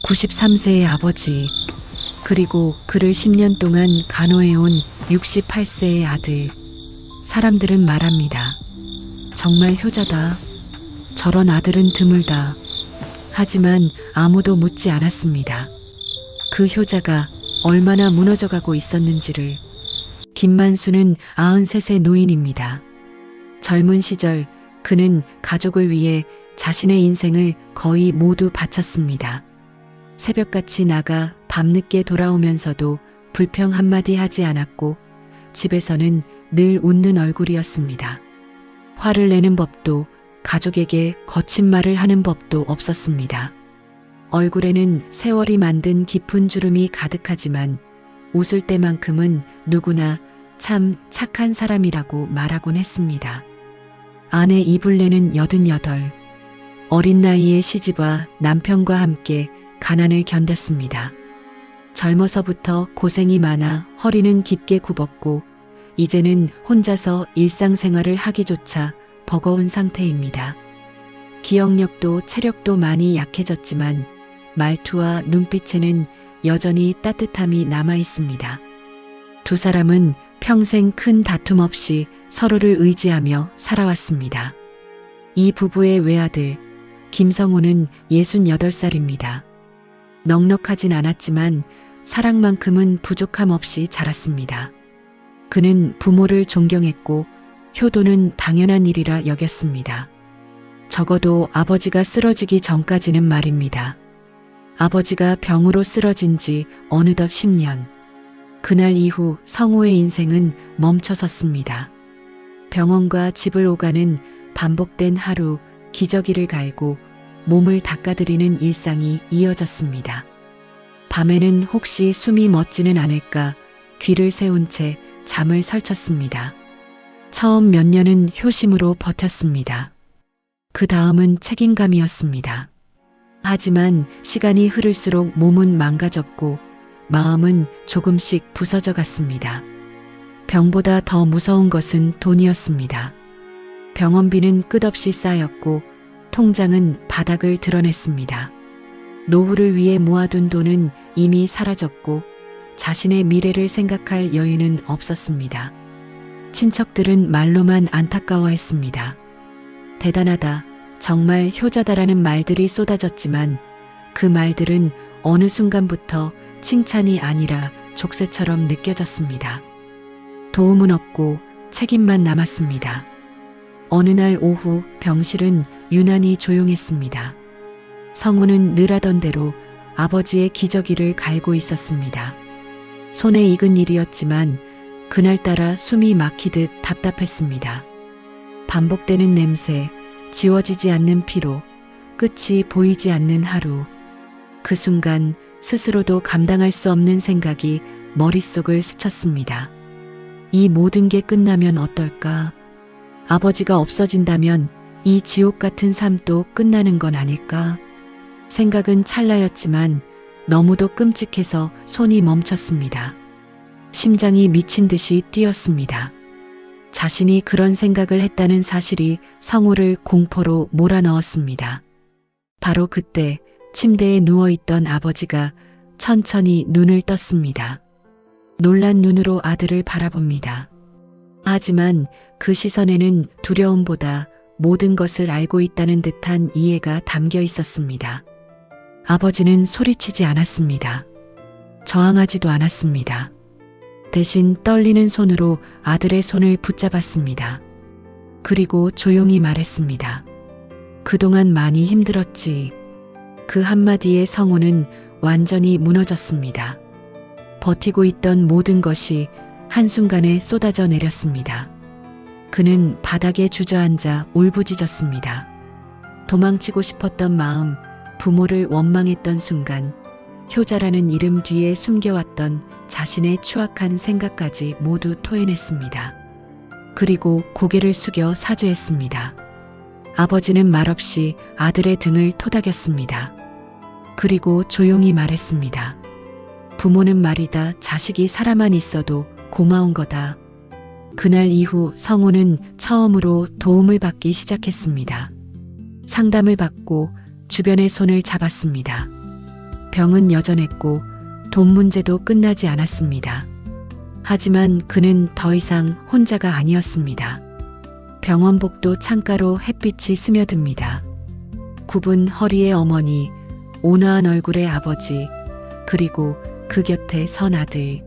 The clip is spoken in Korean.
93세의 아버지, 그리고 그를 10년 동안 간호해온 68세의 아들. 사람들은 말합니다. 정말 효자다. 저런 아들은 드물다. 하지만 아무도 묻지 않았습니다. 그 효자가 얼마나 무너져가고 있었는지를. 김만수는 93세 노인입니다. 젊은 시절 그는 가족을 위해 자신의 인생을 거의 모두 바쳤습니다. 새벽같이 나가 밤늦게 돌아오면서도 불평 한마디 하지 않았고 집에서는 늘 웃는 얼굴이었습니다. 화를 내는 법도 가족에게 거친 말을 하는 법도 없었습니다. 얼굴에는 세월이 만든 깊은 주름이 가득하지만 웃을 때만큼은 누구나 참 착한 사람이라고 말하곤 했습니다. 아내 이블레는 88. 어린 나이에 시집와 남편과 함께 가난을 견뎠습니다. 젊어서부터 고생이 많아 허리는 깊게 굽었고 이제는 혼자서 일상생활을 하기조차 버거운 상태입니다. 기억력도 체력도 많이 약해졌지만 말투와 눈빛에는 여전히 따뜻함이 남아 있습니다. 두 사람은 평생 큰 다툼 없이 서로를 의지하며 살아왔습니다. 이 부부의 외아들 김성호는 68살입니다. 넉넉하진 않았지만 사랑만큼은 부족함 없이 자랐습니다. 그는 부모를 존경했고 효도는 당연한 일이라 여겼습니다. 적어도 아버지가 쓰러지기 전까지는 말입니다. 아버지가 병으로 쓰러진 지 어느덧 10년. 그날 이후 성호의 인생은 멈춰섰습니다. 병원과 집을 오가는 반복된 하루, 기저귀를 갈고 몸을 닦아드리는 일상이 이어졌습니다. 밤에는 혹시 숨이 멎지는 않을까 귀를 세운 채 잠을 설쳤습니다. 처음 몇 년은 효심으로 버텼습니다. 그 다음은 책임감이었습니다. 하지만 시간이 흐를수록 몸은 망가졌고 마음은 조금씩 부서져 갔습니다. 병보다 더 무서운 것은 돈이었습니다. 병원비는 끝없이 쌓였고 통장은 바닥을 드러냈습니다. 노후를 위해 모아둔 돈은 이미 사라졌고 자신의 미래를 생각할 여유는 없었습니다. 친척들은 말로만 안타까워했습니다. 대단하다, 정말 효자다라는 말들이 쏟아졌지만 그 말들은 어느 순간부터 칭찬이 아니라 족쇄처럼 느껴졌습니다. 도움은 없고 책임만 남았습니다. 어느 날 오후 병실은 유난히 조용했습니다. 성우는 늘 하던 대로 아버지의 기저귀를 갈고 있었습니다. 손에 익은 일이었지만 그날따라 숨이 막히듯 답답했습니다. 반복되는 냄새, 지워지지 않는 피로, 끝이 보이지 않는 하루. 그 순간 스스로도 감당할 수 없는 생각이 머릿속을 스쳤습니다. 이 모든 게 끝나면 어떨까? 아버지가 없어진다면 이 지옥 같은 삶도 끝나는 건 아닐까? 생각은 찰나였지만 너무도 끔찍해서 손이 멈췄습니다. 심장이 미친 듯이 뛰었습니다. 자신이 그런 생각을 했다는 사실이 성우를 공포로 몰아넣었습니다. 바로 그때 침대에 누워있던 아버지가 천천히 눈을 떴습니다. 놀란 눈으로 아들을 바라봅니다. 하지만 그 시선에는 두려움보다 모든 것을 알고 있다는 듯한 이해가 담겨 있었습니다. 아버지는 소리치지 않았습니다. 저항하지도 않았습니다. 대신 떨리는 손으로 아들의 손을 붙잡았습니다. 그리고 조용히 말했습니다. 그동안 많이 힘들었지. 그 한마디에 성호는 완전히 무너졌습니다. 버티고 있던 모든 것이 한순간에 쏟아져 내렸습니다. 그는 바닥에 주저앉아 울부짖었습니다. 도망치고 싶었던 마음, 부모를 원망했던 순간, 효자라는 이름 뒤에 숨겨왔던 자신의 추악한 생각까지 모두 토해냈습니다. 그리고 고개를 숙여 사죄했습니다. 아버지는 말없이 아들의 등을 토닥였습니다. 그리고 조용히 말했습니다. 부모는 말이다. 자식이 살아만 있어도 고마운 거다. 그날 이후 성호는 처음으로 도움을 받기 시작했습니다. 상담을 받고 주변의 손을 잡았습니다. 병은 여전했고 돈 문제도 끝나지 않았습니다. 하지만 그는 더 이상 혼자가 아니었습니다. 병원복도 창가로 햇빛이 스며듭니다. 굽은 허리의 어머니, 온화한 얼굴의 아버지, 그리고 그 곁에 선 아들.